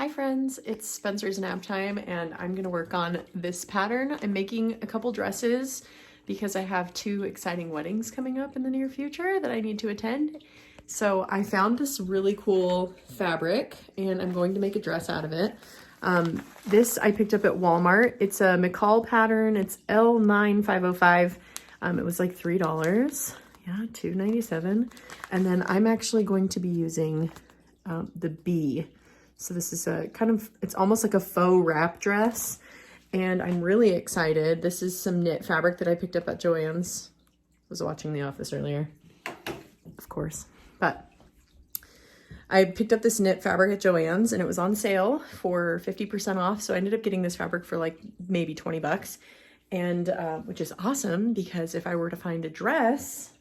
friends, it's Spencer's nap time and I'm gonna work on this pattern. I'm making a couple dresses because I have 2 exciting weddings coming up in the near future that I need to attend. So I found this really cool fabric and I'm going to make a dress out of it. This I picked up at Walmart. It's a McCall pattern. It's L9505. It was like $3. Yeah, $2.97. And then I'm actually going to be using the B. So this is a kind of, it's almost like a faux wrap dress. And I'm really excited. This is some knit fabric that I picked up at Joann's. I was watching The Office earlier, of course. But I picked up this knit fabric at Joann's and it was on sale for 50% off. So I ended up getting this fabric for like maybe 20 bucks. And which is awesome because if I were to find a dress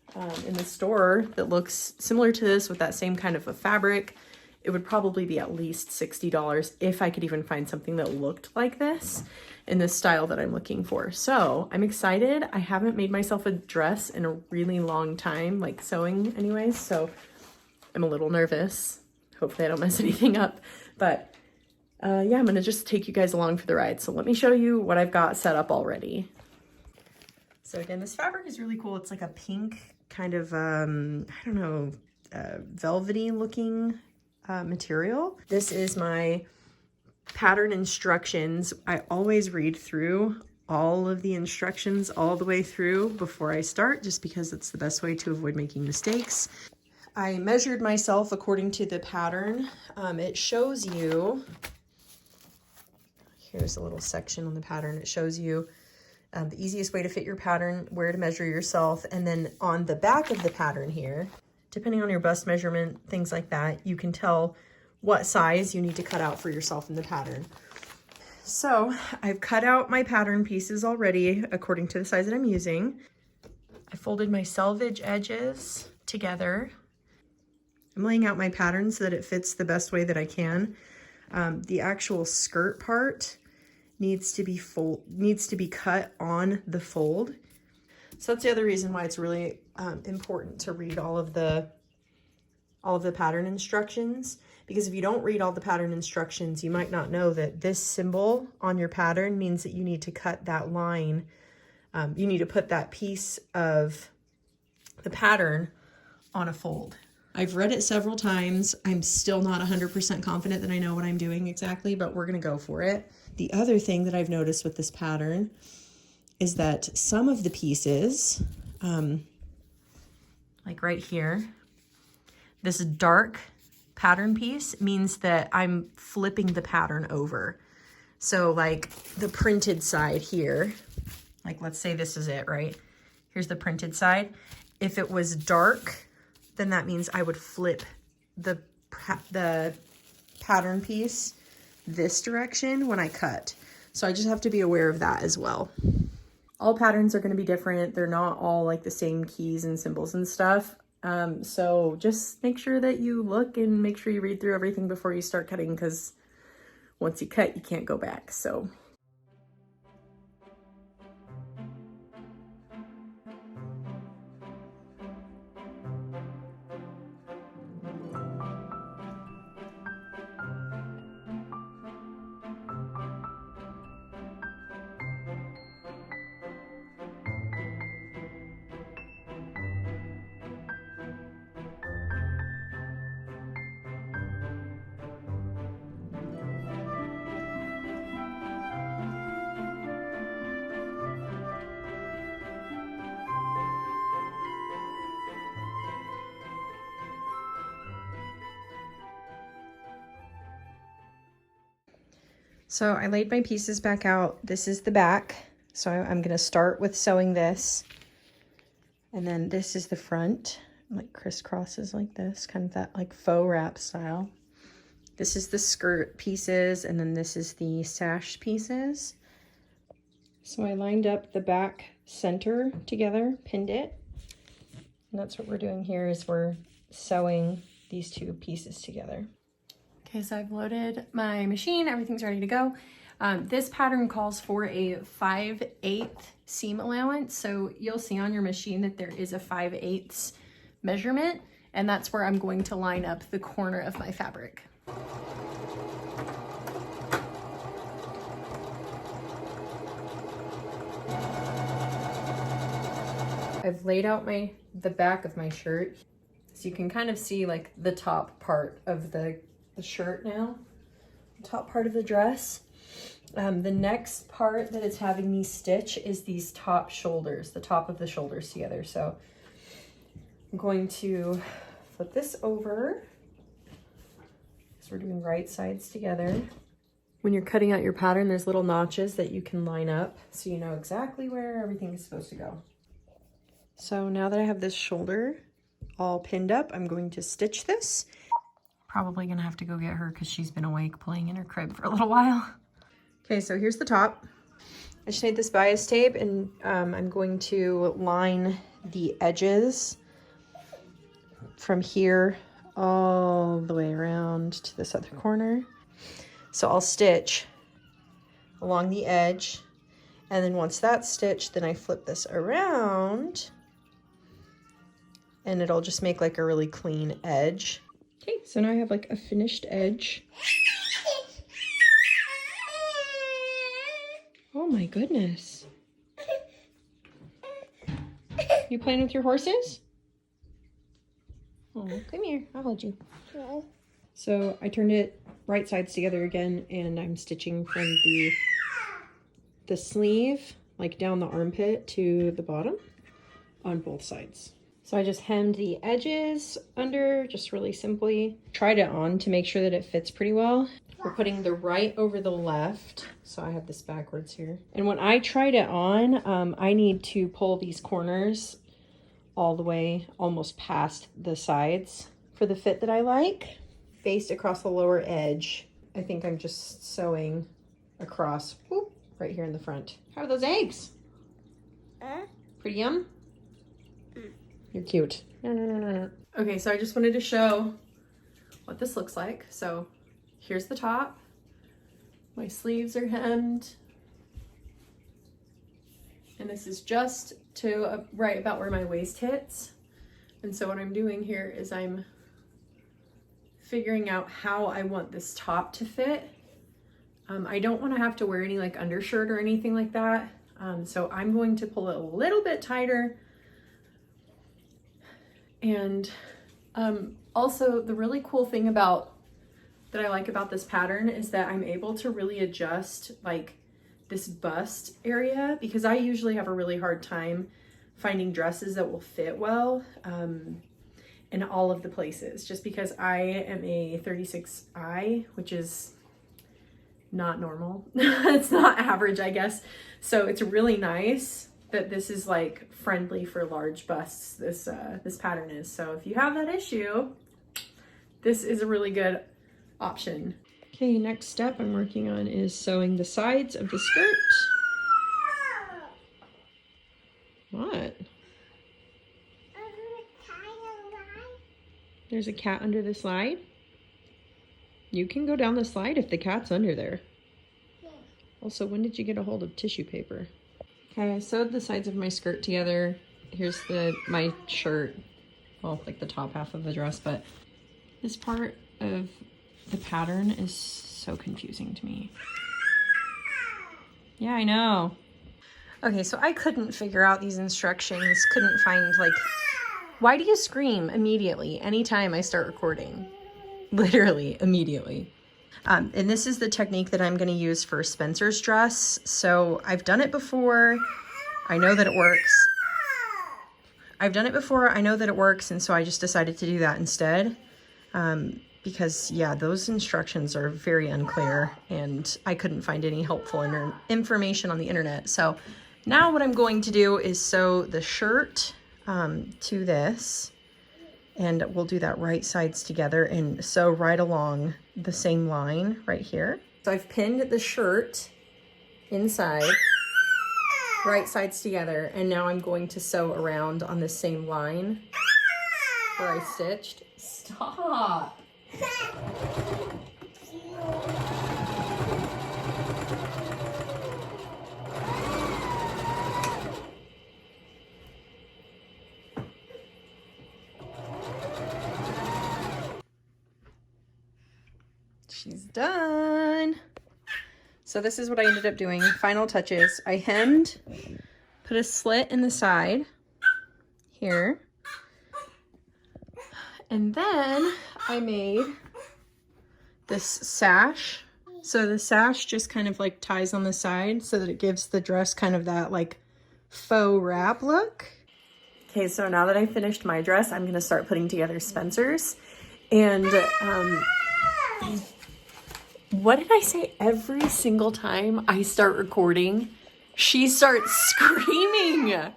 in the store that looks similar to this with that same kind of a fabric, it would probably be at least $60 if I could even find something that looked like this in the style that I'm looking for. So I'm excited. I haven't made myself a dress in a really long time, like sewing anyways. So I'm a little nervous. Hopefully I don't mess anything up, but yeah, I'm gonna just take you guys along for the ride. So let me show you what I've got set up already. So again, this fabric is really cool. It's like a pink kind of, I don't know, velvety looking material. This is my pattern instructions. I always read through all of the instructions all the way through before I start, just because it's the best way to avoid making mistakes. I measured myself according to the pattern. It shows you, here's a little section on the pattern. It shows you the easiest way to fit your pattern, where to measure yourself, and then on the back of the pattern here, depending on your bust measurement, things like that, you can tell what size you need to cut out for yourself in the pattern. So I've cut out my pattern pieces already according to the size that I'm using. I folded my selvage edges together. I'm laying out my pattern so that it fits the best way that I can. The actual skirt part needs to be cut on the fold. So that's the other reason why it's really important to read all of the pattern instructions, because if you don't read all the pattern instructions, you might not know that this symbol on your pattern means that you need to cut that line. You need to put that piece of the pattern on a fold. I've read it several times. I'm still not 100% confident that I know what I'm doing exactly, but we're gonna go for it. The other thing that I've noticed with this pattern is that some of the pieces, like right here, this dark pattern piece means that I'm flipping the pattern over. So like the printed side here, like let's say this is it, right? Here's the printed side. If it was dark, then that means I would flip the pattern piece this direction when I cut. So I just have to be aware of that as well. All patterns are going to be different. They're not all like the same keys and symbols and stuff. So just make sure that you look and make sure you read through everything before you start cutting, because once you cut, you can't go back. So So I laid my pieces back out. This is the back. So I'm gonna start with sewing this. And then this is the front, like crisscrosses like this, kind of that like faux wrap style. This is the skirt pieces, and then this is the sash pieces. So I lined up the back center together, pinned it. And that's what we're doing here, is we're sewing these 2 pieces together. Okay, so I've loaded my machine, everything's ready to go. This pattern calls for a 5/8 seam allowance. So you'll see on your machine that there is a 5/8 measurement, and that's where I'm going to line up the corner of my fabric. I've laid out the back of my shirt. So you can kind of see like the top part of the shirt now, the top part of the dress. The next part that it's having me stitch is these top shoulders, the top of the shoulders together. So I'm going to flip this over. So we're doing right sides together. When you're cutting out your pattern, there's little notches that you can line up so you know exactly where everything is supposed to go. So now that I have this shoulder all pinned up, I'm going to stitch this. Probably gonna have to go get her because she's been awake playing in her crib for a little while. Okay, so here's the top. I just made this bias tape, and I'm going to line the edges from here all the way around to this other corner. So I'll stitch along the edge, and then once that's stitched, then I flip this around, and it'll just make like a really clean edge. Okay, so now I have like a finished edge. Oh my goodness. You playing with your horses? Oh, come here, I'll hold you. Yeah. So I turned it right sides together again, and I'm stitching from the sleeve, like down the armpit to the bottom on both sides. So I just hemmed the edges under, just really simply. Tried it on to make sure that it fits pretty well. We're putting the right over the left. So I have this backwards here. And when I tried it on, I need to pull these corners all the way almost past the sides for the fit that I like. Based across the lower edge. I think I'm just sewing across, whoop, right here in the front. How are those eggs? Pretty yum? You're cute. No. Okay, so I just wanted to show what this looks like. So here's the top. My sleeves are hemmed. And this is just to right about where my waist hits. And so what I'm doing here is I'm figuring out how I want this top to fit. I don't want to have to wear any like undershirt or anything like that. So I'm going to pull it a little bit tighter. And also the really cool thing that I like about this pattern is that I'm able to really adjust like this bust area, because I usually have a really hard time finding dresses that will fit well in all of the places, just because I am a 36I, which is not normal. It's not average, I guess. So it's really nice that this is like friendly for large busts, this pattern is. So if you have that issue, this is a really good option. Okay, next step I'm working on is sewing the sides of the skirt. What? There's a cat under the slide? You can go down the slide if the cat's under there. Yeah. Also, when did you get a hold of tissue paper? Okay, I sewed the sides of my skirt together. Here's my shirt. Well, like the top half of the dress, but this part of the pattern is so confusing to me. Yeah, I know. Okay, so I couldn't figure out these instructions, couldn't find like, why do you scream immediately anytime I start recording? Literally immediately. And this is the technique that I'm going to use for Spencer's dress. So I've done it before. I know that it works. And so I just decided to do that instead. Because yeah, those instructions are very unclear and I couldn't find any helpful information on the internet. So now what I'm going to do is sew the shirt to this, and we'll do that right sides together and sew right along the same line right here. So I've pinned the shirt inside, right sides together, and now I'm going to sew around on the same line where I stitched. Stop! She's done. So this is what I ended up doing. Final touches. I hemmed, put a slit in the side, here. And then I made this sash. So the sash just kind of like ties on the side so that it gives the dress kind of that like faux wrap look. Okay, so now that I finished my dress, I'm gonna start putting together Spencer's. And what did I say? Every single time I start recording, she starts screaming.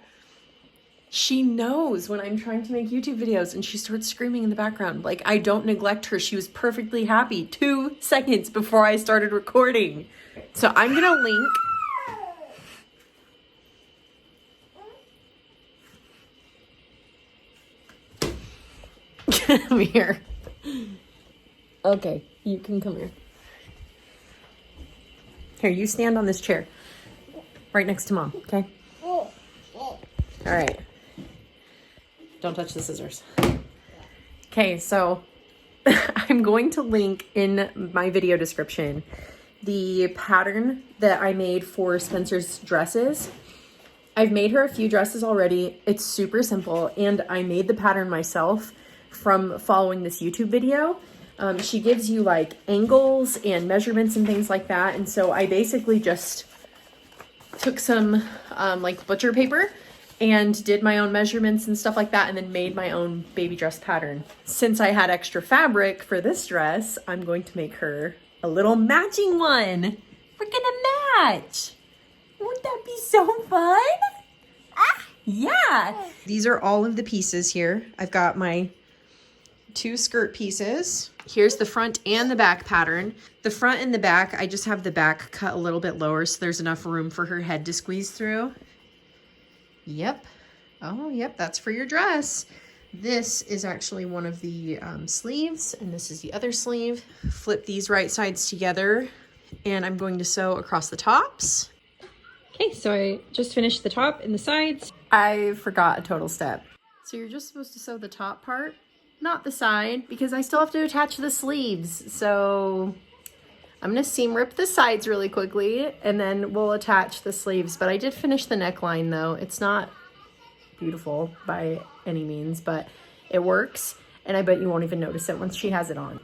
She knows when I'm trying to make YouTube videos and she starts screaming in the background. Like, I don't neglect her. She was perfectly happy 2 seconds before I started recording. So I'm gonna link. Come here. Okay, you can come here. Here, you stand on this chair. Right next to Mom, okay? All right. Don't touch the scissors. Okay, so I'm going to link in my video description the pattern that I made for Spencer's dresses. I've made her a few dresses already. It's super simple, and I made the pattern myself from following this YouTube video. She gives you like angles and measurements and things like that, and so I basically just took some like butcher paper and did my own measurements and stuff like that, and then made my own baby dress pattern. Since I had extra fabric for this dress, I'm going to make her a little matching one. We're gonna match. Won't that be so fun? Ah, yeah. These are all of the pieces here. I've got my 2 skirt pieces. Here's the front and the back pattern. The front and the back, I just have the back cut a little bit lower so there's enough room for her head to squeeze through. Yep. Oh, yep, that's for your dress. This is actually one of the sleeves, and this is the other sleeve. Flip these right sides together, and I'm going to sew across the tops. Okay, so I just finished the top and the sides. I forgot a total step. So you're just supposed to sew the top part, not the side, because I still have to attach the sleeves. So I'm gonna seam rip the sides really quickly, and then we'll attach the sleeves. But I did finish the neckline though. It's not beautiful by any means, but it works, and I bet you won't even notice it once she has it on.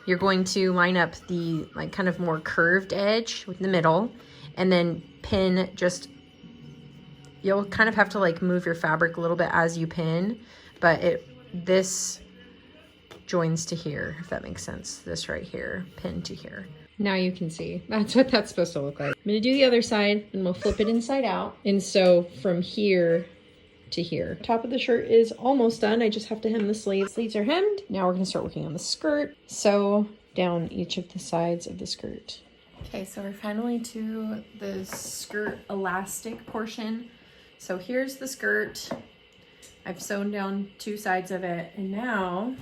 You're going to line up the like kind of more curved edge with the middle, and then pin just, you'll kind of have to like move your fabric a little bit as you pin, but this joins to here, if that makes sense. This right here, pin to here. Now you can see. That's what that's supposed to look like. I'm gonna do the other side, and we'll flip it inside out. And so from here to here. Top of the shirt is almost done. I just have to hem the sleeves. Sleeves are hemmed. Now we're gonna start working on the skirt. Sew down each of the sides of the skirt. Okay, so we're finally to the skirt elastic portion. So here's the skirt. I've sewn down 2 sides of it, and now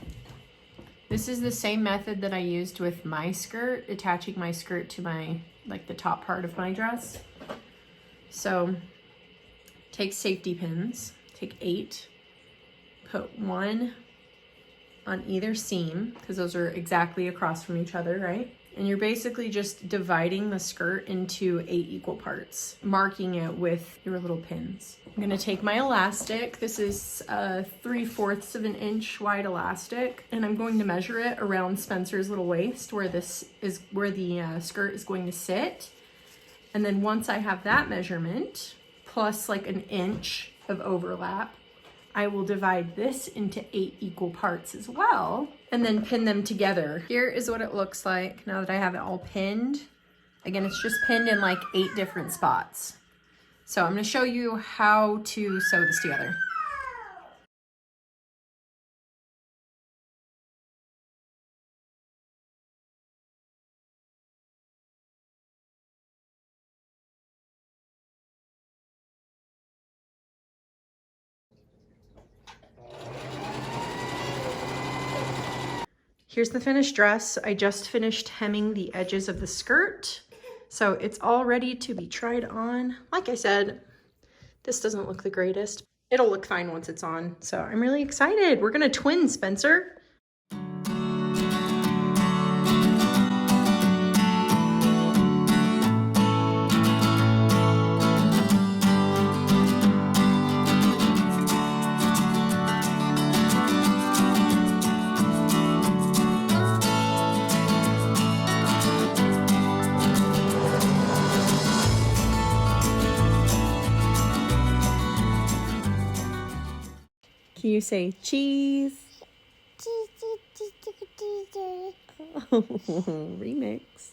this is the same method that I used with my skirt, attaching my skirt to my, like the top part of my dress. So take safety pins, take 8, put 1 on either seam, because those are exactly across from each other, right? And you're basically just dividing the skirt into 8 equal parts, marking it with your little pins. I'm gonna take my elastic. This is a 3/4 of an inch wide elastic, and I'm going to measure it around Spencer's little waist, where this is where the skirt is going to sit. And then once I have that measurement, plus like an inch of overlap, I will divide this into 8 equal parts as well, and then pin them together. Here is what it looks like now that I have it all pinned. Again, it's just pinned in like 8 different spots. So I'm gonna show you how to sew this together. Here's the finished dress. I just finished hemming the edges of the skirt, so it's all ready to be tried on. Like I said, this doesn't look the greatest. It'll look fine once it's on, so I'm really excited. We're gonna twin Spencer. Can you say cheese? Cheese, cheese, cheese, cheese, cheese. Oh, remix.